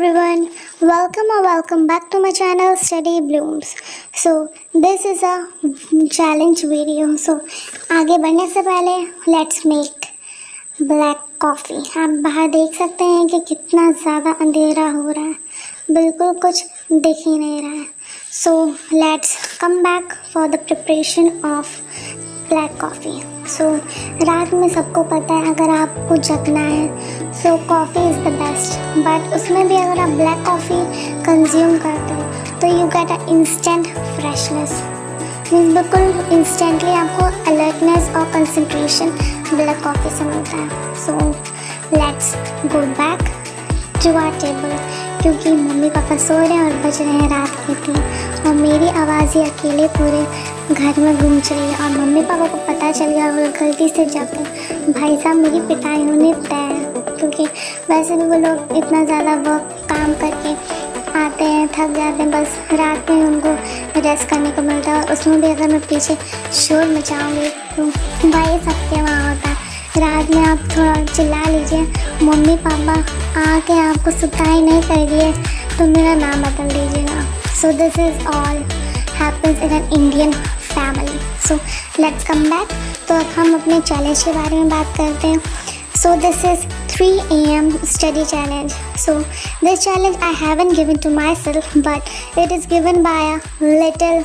everyone, welcome back to my channel Study Blooms. So this is a challenge video. So आगे बढ़ने से पहले let's make black coffee. आप बाहर देख सकते हैं कि कितना ज़्यादा अंधेरा हो रहा है, बिल्कुल कुछ दिख ही नहीं रहा है. So let's come back for the preparation of black coffee. So रात में सबको पता है अगर आपको जगना है so coffee is the best, but उसमें भी अगर आप ब्लैक कॉफ़ी कंज्यूम करते हो तो you get a instant freshness. Means बिल्कुल इंस्टेंटली आपको अलर्टनेस और कंसंट्रेशन ब्लैक कॉफ़ी से मिलता है. So let's go back to our table, क्योंकि मम्मी पापा सो रहे हैं और बज रहे हैं रात के 3 और मेरी आवाज़ ही अकेले पूरे घर में गूंज रही है. और मम्मी पापा को पता चल गया, वो गलती से जाकर भाई साहब मेरी पिटाई होने तय है, क्योंकि वैसे भी वो लोग इतना ज़्यादा वर्क काम करके आते हैं, थक जाते हैं, बस रात में उनको रेस्ट करने को मिलता है. और उसमें भी अगर मैं पीछे शोर मचाऊँगी तो भाई सबके वहाँ होता है. रात में आप थोड़ा चिल्ला लीजिए, मम्मी पापा आके आपको सुताई नहीं कर दिए तो मेरा नाम बदल दीजिएगा. So this is all happens in an Indian family. So let's come back. तो अब हम अपने चैलेंज के बारे में बात करते हैं. So this is 3 AM study challenge. So this challenge I haven't given to myself, but it is given by a little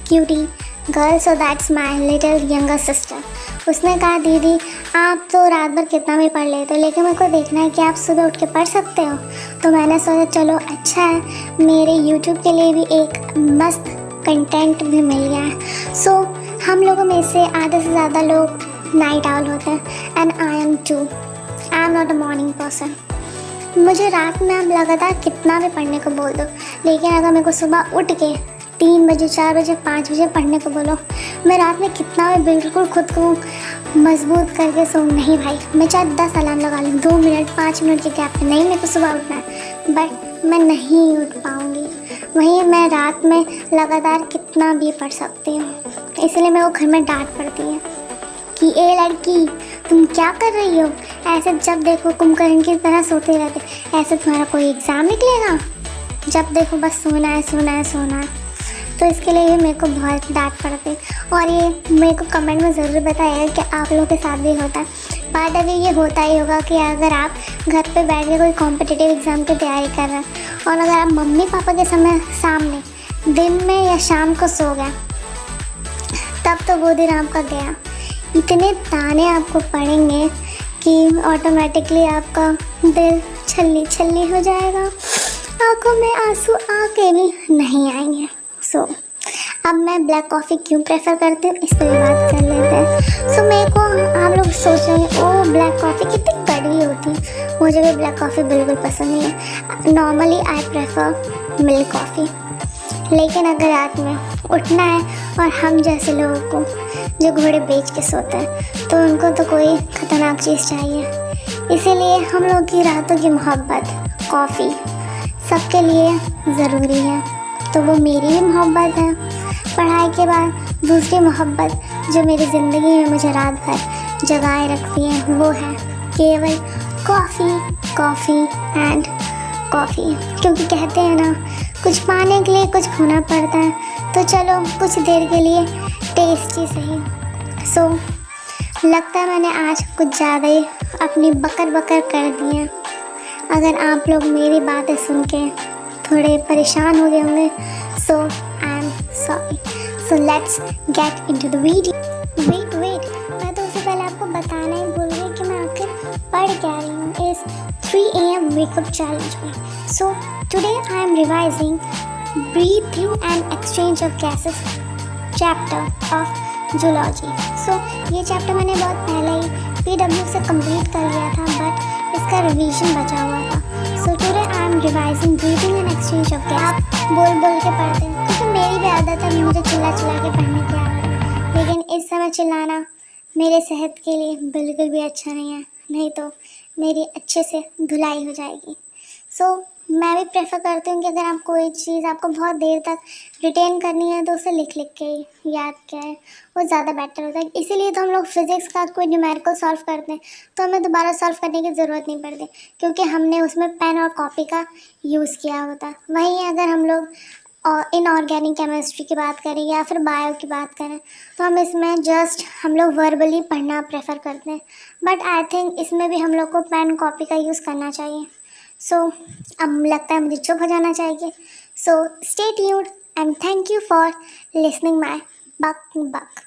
cutie girl. So that's my little younger sister. उसने कहा दीदी आप तो रात भर कितना भी पढ़ लेते हो, लेकिन मेरे को देखना है कि आप सुबह उठ के पढ़ सकते हो. तो मैंने सोचा चलो अच्छा है, मेरे YouTube के लिए भी एक मस्त कंटेंट भी मिल गया है. सो हम लोगों में से आधे से ज़्यादा लोग नाइट आउल होते हैं and I am too. I am not a morning person. मुझे रात में आप लगातार कितना भी पढ़ने को बोल दो, लेकिन अगर मेरे को सुबह उठ के 3 बजे 4 बजे 5 बजे पढ़ने को बोलो, मैं रात में कितना भी बिल्कुल खुद को मजबूत करके सोऊं नहीं भाई. मैं चाहे 10 अलार्म लगा लूँ 2 मिनट 5 मिनट के गैप पे, नहीं मेरे को सुबह उठना है, बट मैं नहीं उठ पाऊँगी. वहीं मैं रात में लगातार कितना भी पढ़ सकती हूँ. इसलिए मेरे को घर में डांट पड़ती है कि ए लड़की तुम क्या कर रही हो, ऐसे जब देखो कुंभकर्ण की तरह सोते रहते, ऐसे तुम्हारा कोई एग्ज़ाम निकलेगा, जब देखो बस सोना है सोना है सोना है. तो इसके लिए ये मेरे को बहुत डांट पड़ती. और ये मेरे को कमेंट में ज़रूर बताइएगा कि आप लोगों के साथ भी होता है. बात अभी ये होता ही होगा कि अगर आप घर पे बैठ के कोई कॉम्पिटिटिव एग्ज़ाम की तैयारी कर रहे हैं और अगर आप मम्मी पापा के सामने दिन में या शाम को सो गए, तब तो वो दिन आपका गया. इतने ताने आपको पड़ेंगे कि ऑटोमेटिकली आपका दिल छल्ली छल्ली हो जाएगा, आंखों में आंसू आके भी नहीं आएंगे. सो अब मैं ब्लैक कॉफ़ी क्यों प्रेफर करती हूँ इस पर भी बात कर लेते हैं. सो मेरे को आप लोग सोच रहे हैं ओ ब्लैक कॉफ़ी कितनी कड़वी होती है. मुझे भी ब्लैक कॉफ़ी बिल्कुल पसंद नहीं है. Normally I prefer milk coffee. लेकिन अगर रात में उठना है और हम जैसे लोगों को जो घोड़े बेच के सोते हैं तो उनको तो कोई ख़तरनाक चीज़ चाहिए. इसीलिए हम लोग की रातों की मोहब्बत कॉफ़ी सबके लिए ज़रूरी है. तो वो मेरी भी मोहब्बत है. पढ़ाई के बाद दूसरी मोहब्बत जो मेरी ज़िंदगी में मुझे रात भर जगाए रखती है वो है केवल कॉफ़ी कॉफ़ी एंड कॉफ़ी. क्योंकि कहते हैं ना कुछ पाने के लिए कुछ खोना पड़ता है, तो चलो कुछ देर के लिए टेस्टी सही. सो लगता है मैंने आज कुछ ज़्यादा ही अपनी बकर बकर कर दी है. अगर आप लोग मेरी बातें सुन के थोड़े परेशान हो गए होंगे so I am sorry. So let's get into the video. Wait मैं तो उससे पहले आपको बताना ही भूल गई कि मैं आखिर पढ़ क्या रही हूँ इस 3 AM वेकअप चैलेंज में. So today I am revising breathing and exchange of gases chapter of zoology. So ये चैप्टर मैंने बहुत पहले ही PW से कंप्लीट कर लिया था, बट इसका रिवीजन बचा हुआ था. सो today I am revising breathing and exchange of gas. आप बोल बोल के पढ़ते हैं क्योंकि मेरी भी आदत है मुझे चिल्ला के पढ़ने की आदत, लेकिन इस समय चिल्लाना मेरे सेहत के लिए बिल्कुल भी अच्छा नहीं है, नहीं तो मेरी अच्छे से धुलाई हो जाएगी. सो मैं भी प्रेफर करती हूँ कि अगर आप कोई चीज़ आपको बहुत देर तक रिटेन करनी है तो उसे लिख लिख के याद करें, वो ज़्यादा बेटर होता है। इसीलिए तो हम लोग फिज़िक्स का कोई न्यूमेरिकल सॉल्व करते हैं तो हमें दोबारा सॉल्व करने की ज़रूरत नहीं पड़ती, क्योंकि हमने उसमें पेन और कॉपी का यूज़ किया होता है। वहीं अगर हम लोग इनऑर्गेनिक केमिस्ट्री की बात करें या फिर बायो की बात करें तो हम इसमें जस्ट हम लोग वर्बली पढ़ना प्रेफर करते हैं, बट आई थिंक इसमें भी हम लोग को पेन कॉपी का यूज़ करना चाहिए। सो अब लगता है मुझे चुप हो जाना चाहिए। So stay tuned and thank you for listening my बक बक।